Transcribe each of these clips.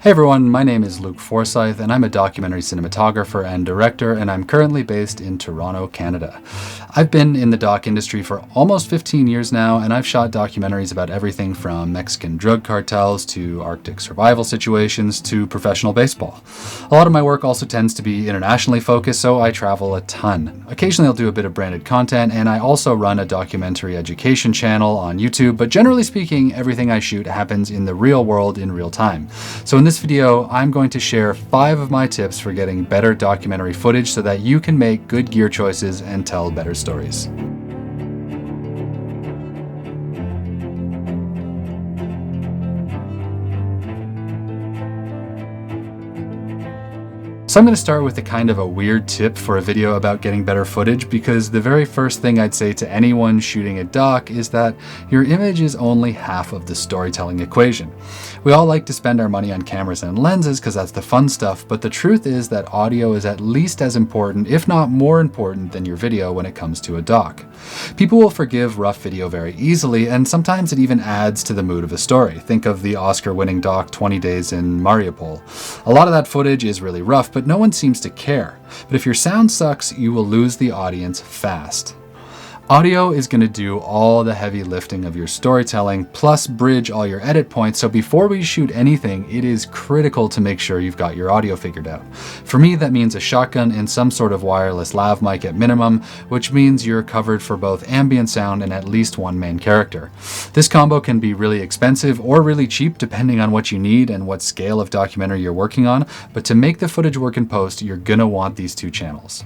Hey everyone, my name is Luc Forsyth and I'm a documentary cinematographer and director, and I'm currently based in Toronto, Canada. I've been in the doc industry for almost 15 years now, and I've shot documentaries about everything from Mexican drug cartels to Arctic survival situations to professional baseball. A lot of my work also tends to be internationally focused, so I travel a ton. Occasionally I'll do a bit of branded content, and I also run a documentary education channel on YouTube, but generally speaking, everything I shoot happens in the real world in real time. So in this video, I'm going to share 5 of my tips for getting better documentary footage so that you can make good gear choices and tell better stories. So I'm going to start with a kind of a weird tip for a video about getting better footage, because the very first thing I'd say to anyone shooting a doc is that your image is only half of the storytelling equation. We all like to spend our money on cameras and lenses because that's the fun stuff, but the truth is that audio is at least as important, if not more important, than your video when it comes to a doc. People will forgive rough video very easily, and sometimes it even adds to the mood of a story. Think of the Oscar-winning doc 20 Days in Mariupol. A lot of that footage is really rough, but no one seems to care. But if your sound sucks, you will lose the audience fast. Audio is going to do all the heavy lifting of your storytelling, plus bridge all your edit points, so before we shoot anything, it is critical to make sure you've got your audio figured out. For me, that means a shotgun and some sort of wireless lav mic at minimum, which means you're covered for both ambient sound and at least one main character. This combo can be really expensive or really cheap depending on what you need and what scale of documentary you're working on, but to make the footage work in post, you're gonna want these 2 channels.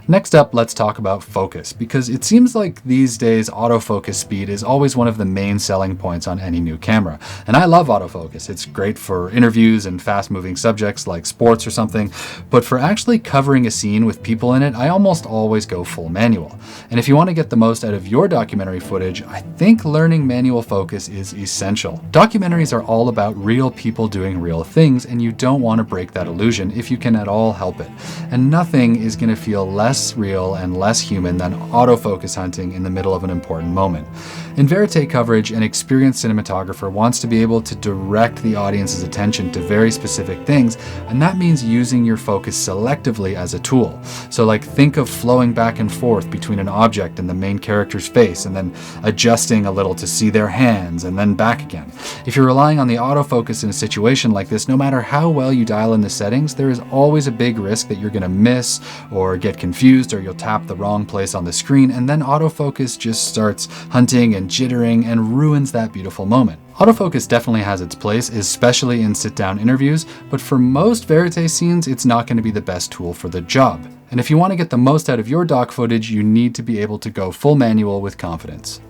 Next up, let's talk about focus, because it seems like these days autofocus speed is always one of the main selling points on any new camera. And I love autofocus. It's great for interviews and fast-moving subjects like sports or something, but for actually covering a scene with people in it, I almost always go full manual. And if you want to get the most out of your documentary footage, I think learning manual focus is essential. Documentaries are all about real people doing real things, and you don't want to break that illusion if you can at all help it. And nothing is going to feel less real and less human than autofocus hunting in the middle of an important moment. In verite coverage, an experienced cinematographer wants to be able to direct the audience's attention to very specific things, and that means using your focus selectively as a tool. So like, think of flowing back and forth between an object and the main character's face, and then adjusting a little to see their hands, and then back again. If you're relying on the autofocus in a situation like this, no matter how well you dial in the settings, there is always a big risk that you're going to miss or get confused, or you'll tap the wrong place on the screen, and then autofocus just starts hunting and jittering and ruins that beautiful moment. Autofocus definitely has its place, especially in sit-down interviews, but for most verite scenes, it's not going to be the best tool for the job. And if you want to get the most out of your doc footage, you need to be able to go full manual with confidence.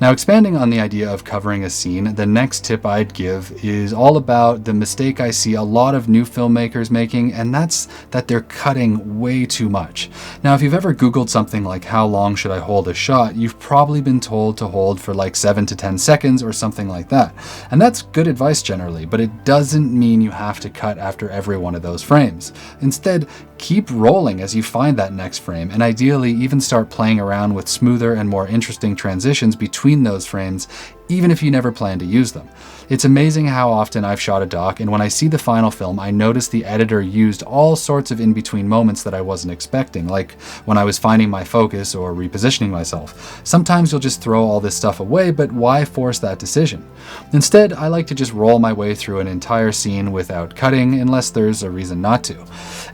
Now, expanding on the idea of covering a scene, the next tip I'd give is all about the mistake I see a lot of new filmmakers making, and that's that they're cutting way too much. Now, if you've ever Googled something like how long should I hold a shot, you've probably been told to hold for like 7 to 10 seconds or something like that. And that's good advice generally, but it doesn't mean you have to cut after every one of those frames. Instead, keep rolling as you find that next frame, and ideally even start playing around with smoother and more interesting transitions between those frames, even if you never plan to use them. It's amazing how often I've shot a doc, and when I see the final film, I notice the editor used all sorts of in-between moments that I wasn't expecting, like when I was finding my focus or repositioning myself. Sometimes you'll just throw all this stuff away, but why force that decision? Instead, I like to just roll my way through an entire scene without cutting, unless there's a reason not to.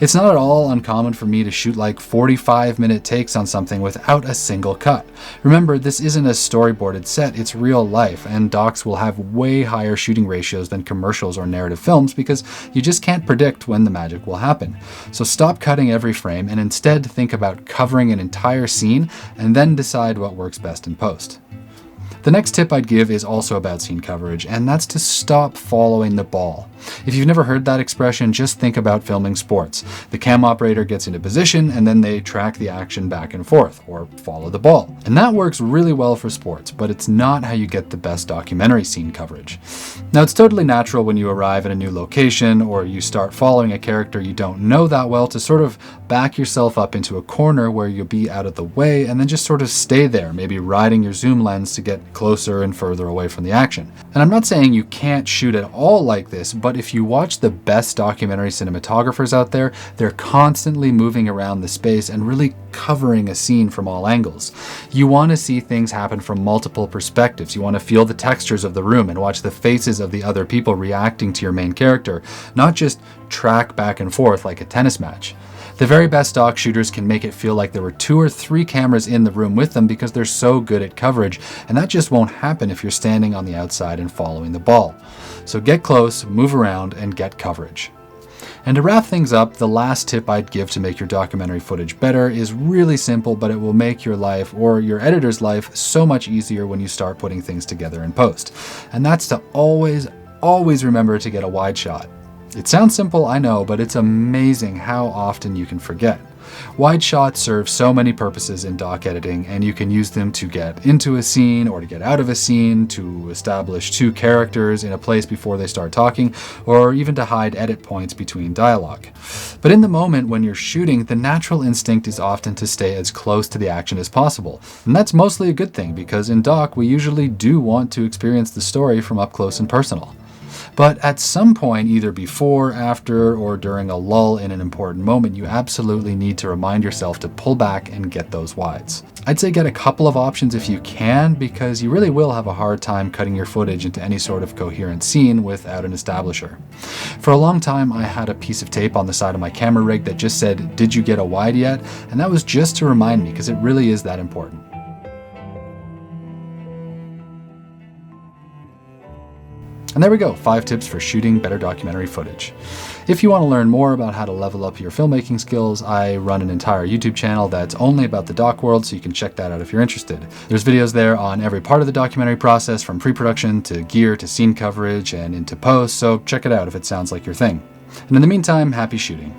It's not at all uncommon for me to shoot like 45-minute takes on something without a single cut. Remember, this isn't a storyboarded set, it's real life, and docs will have way higher shooting ratios than commercials or narrative films because you just can't predict when the magic will happen. So stop cutting every frame and instead think about covering an entire scene and then decide what works best in post. The next tip I'd give is also about scene coverage, and that's to stop following the ball. If you've never heard that expression, just think about filming sports. The cam operator gets into position and then they track the action back and forth, or follow the ball. And that works really well for sports, but it's not how you get the best documentary scene coverage. Now, it's totally natural when you arrive at a new location or you start following a character you don't know that well to sort of back yourself up into a corner where you'll be out of the way and then just sort of stay there, maybe riding your zoom lens to get closer and further away from the action. And I'm not saying you can't shoot at all like this, but if if you watch the best documentary cinematographers out there, they're constantly moving around the space and really covering a scene from all angles. You want to see things happen from multiple perspectives. You want to feel the textures of the room and watch the faces of the other people reacting to your main character, not just track back and forth like a tennis match. The very best doc shooters can make it feel like there were 2 or 3 cameras in the room with them because they're so good at coverage, and that just won't happen if you're standing on the outside and following the ball. So get close, move around, and get coverage. And to wrap things up, the last tip I'd give to make your documentary footage better is really simple, but it will make your life or your editor's life so much easier when you start putting things together in post. And that's to always remember to get a wide shot. It sounds simple, I know, but it's amazing how often you can forget. Wide shots serve so many purposes in doc editing, and you can use them to get into a scene or to get out of a scene, to establish 2 characters in a place before they start talking, or even to hide edit points between dialogue. But in the moment when you're shooting, the natural instinct is often to stay as close to the action as possible. And that's mostly a good thing, because in doc we usually do want to experience the story from up close and personal. But at some point, either before, after, or during a lull in an important moment, you absolutely need to remind yourself to pull back and get those wides. I'd say get a couple of options if you can, because you really will have a hard time cutting your footage into any sort of coherent scene without an establisher. For a long time, I had a piece of tape on the side of my camera rig that just said, "Did you get a wide yet?" And that was just to remind me, because it really is that important. And there we go, 5 tips for shooting better documentary footage. If you want to learn more about how to level up your filmmaking skills, I run an entire YouTube channel that's only about the doc world, so you can check that out if you're interested. There's videos there on every part of the documentary process, from pre-production to gear to scene coverage and into post, so check it out if it sounds like your thing. And in the meantime, happy shooting.